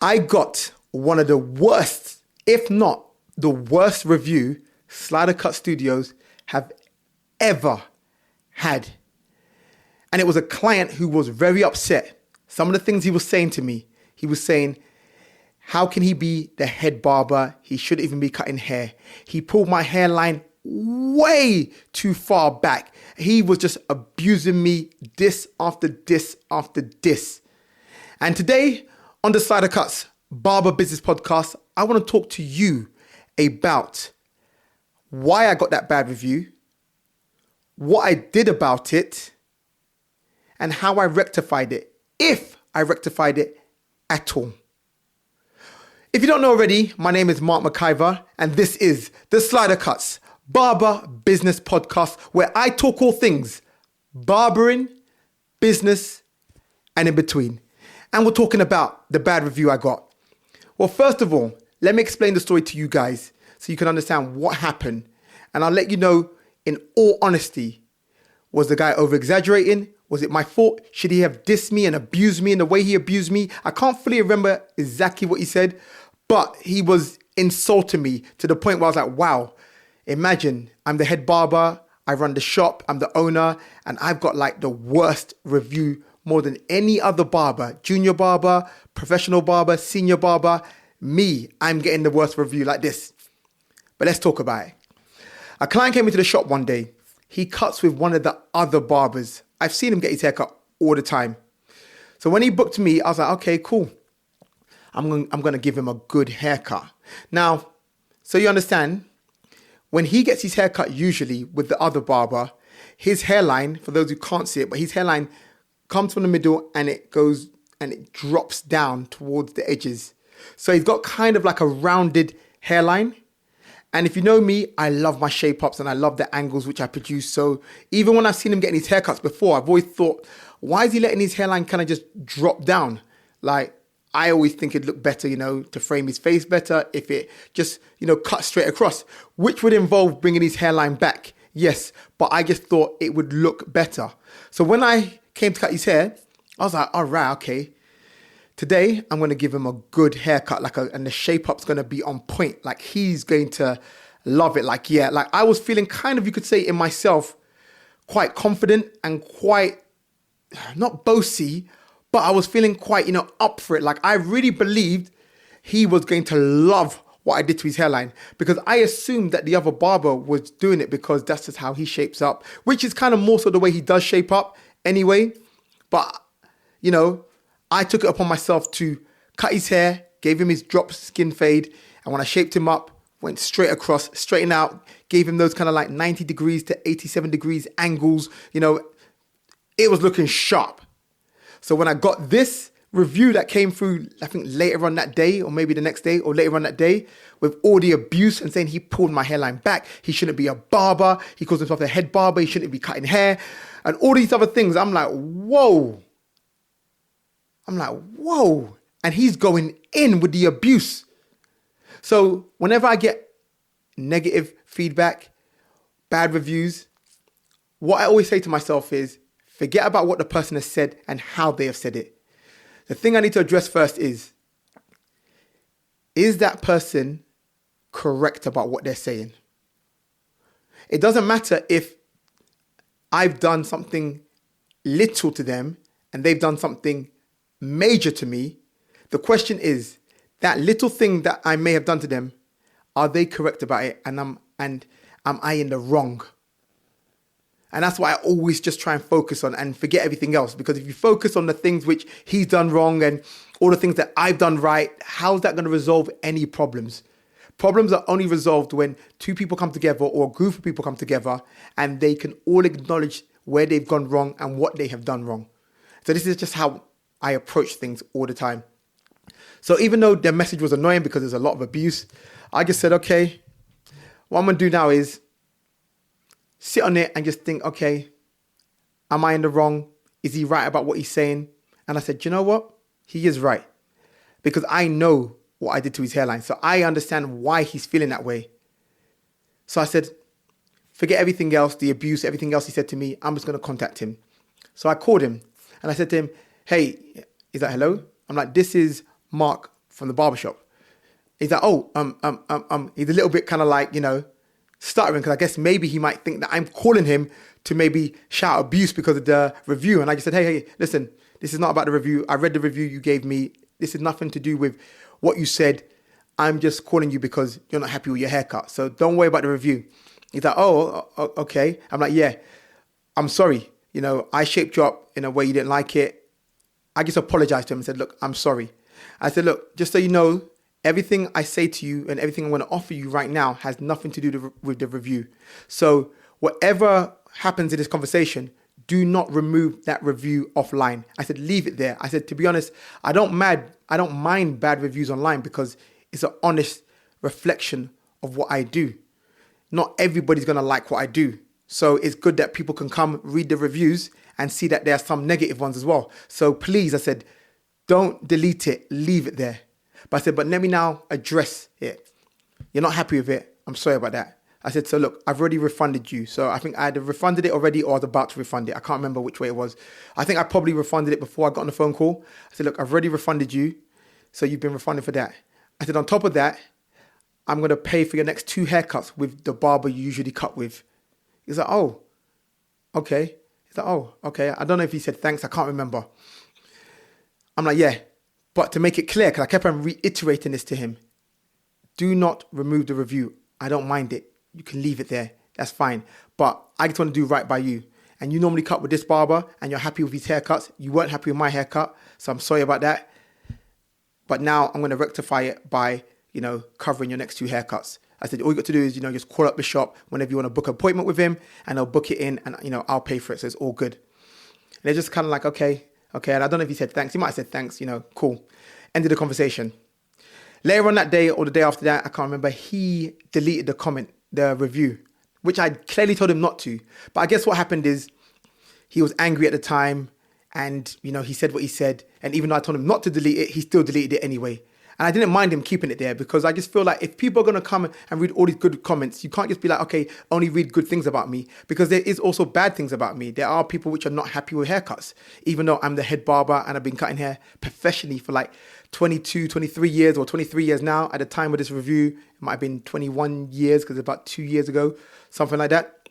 I got one of the worst, if not the worst review SliderCuts Studios have ever had. And it was a client who was very upset. Some of the things he was saying to me, he was saying, how can he be the head barber? He shouldn't even be cutting hair. He pulled my hairline way too far back. He was just abusing me, this after this after this. And today on the SliderCuts Barber Business Podcast, I want to talk to you about why I got that bad review, what I did about it, and how I rectified it, if I rectified it at all. If you don't know already, my name is Mark McIver, and this is the SliderCuts Barber Business Podcast, where I talk all things barbering, business, and in between. And we're talking about the bad review I got. Well, first of all, let me explain the story to you guys so you can understand what happened. And I'll let you know, in all honesty, was the guy over-exaggerating? Was it my fault? Should he have dissed me and abused me in the way he abused me? I can't fully remember exactly what he said, but he was insulting me to the point where I was like, wow, imagine I'm the head barber, I run the shop, I'm the owner, and I've got like the worst review more than any other barber, junior barber, professional barber, senior barber. Me, I'm getting the worst review like this. But let's talk about it. A client came into the shop one day. He cuts with one of the other barbers. I've seen him get his haircut all the time. So when he booked me, I was like, okay, cool. I'm going to give him a good haircut. Now, so you understand, when he gets his haircut, usually with the other barber, his hairline, for those who can't see it, but his hairline comes from the middle and it goes and it drops down towards the edges. So he's got kind of like a rounded hairline. And if you know me, I love my shape ups and I love the angles which I produce. So even when I've seen him getting his haircuts before, I've always thought, why is he letting his hairline kind of just drop down? Like, I always think it'd look better, to frame his face better if it just, cut straight across, which would involve bringing his hairline back. Yes, but I just thought it would look better. So when I came to cut his hair, I was like, all right, okay. Today, I'm going to give him a good haircut, and the shape up's going to be on point. Like, he's going to love it. I was feeling kind of, you could say in myself, quite confident and quite, not boasty, but I was feeling quite, up for it. Like, I really believed he was going to love what I did to his hairline, because I assumed that the other barber was doing it because that's just how he shapes up, which is kind of more so the way he does shape up anyway. But, I took it upon myself to cut his hair, gave him his drop skin fade. And when I shaped him up, went straight across, straightened out, gave him those kind of like 90 degrees to 87 degrees angles. It was looking sharp. So when I got this review that came through, I think later on that day, or maybe the next day, or later on that day, with all the abuse and saying he pulled my hairline back, he shouldn't be a barber, he calls himself a head barber, he shouldn't be cutting hair, and all these other things, I'm like, whoa. And he's going in with the abuse. So whenever I get negative feedback, bad reviews, what I always say to myself is, forget about what the person has said and how they have said it. The thing I need to address first is that person correct about what they're saying? It doesn't matter if I've done something little to them and they've done something major to me. The question is, that little thing that I may have done to them, are they correct about it? And am I in the wrong? And that's why I always just try and focus on and forget everything else. Because if you focus on the things which he's done wrong and all the things that I've done right, how's that going to resolve any problems? Problems are only resolved when two people come together or a group of people come together and they can all acknowledge where they've gone wrong and what they have done wrong. So this is just how I approach things all the time. So even though their message was annoying because there's a lot of abuse, I just said, okay, what I'm going to do now is sit on it and just think, okay, am I in the wrong? Is he right about what he's saying? And I said, you know what? He is right. Because I know what I did to his hairline. So I understand why he's feeling that way. So I said, forget everything else, the abuse, everything else he said to me. I'm just going to contact him. So I called him and I said to him, hey, is that hello? I'm like, this is Mark from the barbershop. He's like, he's a little bit kind of like, stuttering, because I guess maybe he might think that I'm calling him to maybe shout abuse because of the review. And I just said, hey, listen, this is not about the review. I read the review you gave me. This is nothing to do with what you said. I'm just calling you because you're not happy with your haircut. So don't worry about the review. He's like, okay. I'm like, yeah, I'm sorry. I shaped you up in a way you didn't like it. I just apologized to him and said, look, I'm sorry. I said, look, just so you know, everything I say to you and everything I'm going to offer you right now has nothing to do with the review. So whatever happens in this conversation, do not remove that review offline. I said, leave it there. I said, to be honest, I don't mind bad reviews online because it's an honest reflection of what I do. Not everybody's going to like what I do. So it's good that people can come read the reviews and see that there are some negative ones as well. So please, I said, don't delete it. Leave it there. But I said, but let me now address it. You're not happy with it. I'm sorry about that. I said, so look, I've already refunded you. So I think I either refunded it already or I was about to refund it. I can't remember which way it was. I think I probably refunded it before I got on the phone call. I said, look, I've already refunded you. So you've been refunded for that. I said, on top of that, I'm going to pay for your next 2 haircuts with the barber you usually cut with. He's like, oh, okay. He's like, oh, okay. I don't know if he said thanks. I can't remember. I'm like, yeah. But to make it clear, because I kept on reiterating this to him, do not remove the review. I don't mind it. You can leave it there. That's fine. But I just want to do right by you. And you normally cut with this barber and you're happy with his haircuts. You weren't happy with my haircut. So I'm sorry about that. But now I'm going to rectify it by, covering your next 2 haircuts. I said, all you got to do is, just call up the shop whenever you want to book an appointment with him and I'll book it in and, I'll pay for it. So it's all good. And they're just kind of like, okay. And I don't know if he said thanks. He might have said thanks, cool. Ended the conversation. Later on that day or the day after that, I can't remember, he deleted the review, which I clearly told him not to. But I guess what happened is he was angry at the time and, he said what he said. And even though I told him not to delete it, he still deleted it anyway. And I didn't mind him keeping it there because I just feel like if people are going to come and read all these good comments, you can't just be like, okay, only read good things about me, because there is also bad things about me. There are people which are not happy with haircuts, even though I'm the head barber and I've been cutting hair professionally for like 22, 23 years or 23 years now. At the time of this review, it might have been 21 years because about 2 years ago, something like that.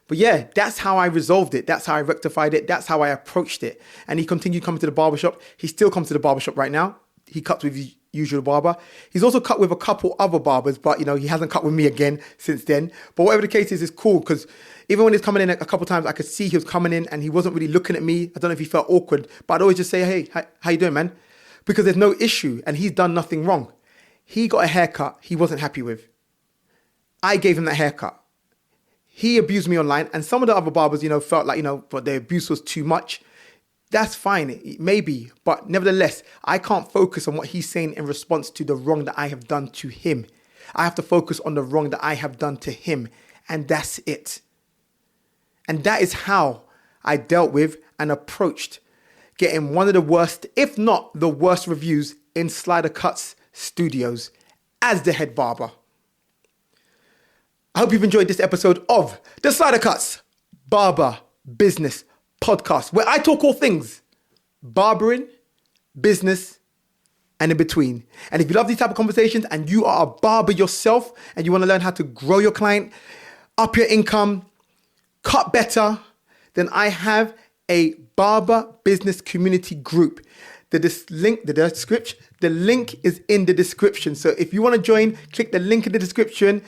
But yeah, that's how I resolved it. That's how I rectified it. That's how I approached it. And he continued coming to the barbershop. He still comes to the barbershop right now. He cuts with his usual barber. He's also cut with a couple other barbers, but he hasn't cut with me again since then. But whatever the case is, it's cool because even when he's coming in a couple times, I could see he was coming in and he wasn't really looking at me. I don't know if he felt awkward, but I'd always just say, hey, how you doing, man? Because there's no issue and he's done nothing wrong. He got a haircut he wasn't happy with. I gave him that haircut. He abused me online and some of the other barbers, felt like, but the abuse was too much. That's fine, maybe, but nevertheless, I can't focus on what he's saying in response to the wrong that I have done to him. I have to focus on the wrong that I have done to him, and that's it. And that is how I dealt with and approached getting one of the worst, if not the worst reviews in SliderCuts studios as the head barber. I hope you've enjoyed this episode of the SliderCuts Barber Business Podcast, where I talk all things barbering, business, and in between. And if you love these type of conversations and you are a barber yourself and you want to learn how to grow your client, up your income, cut better, then I have a barber business community group. The link is in the description. So if you want to join, click the link in the description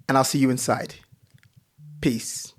and I'll see you inside. Peace.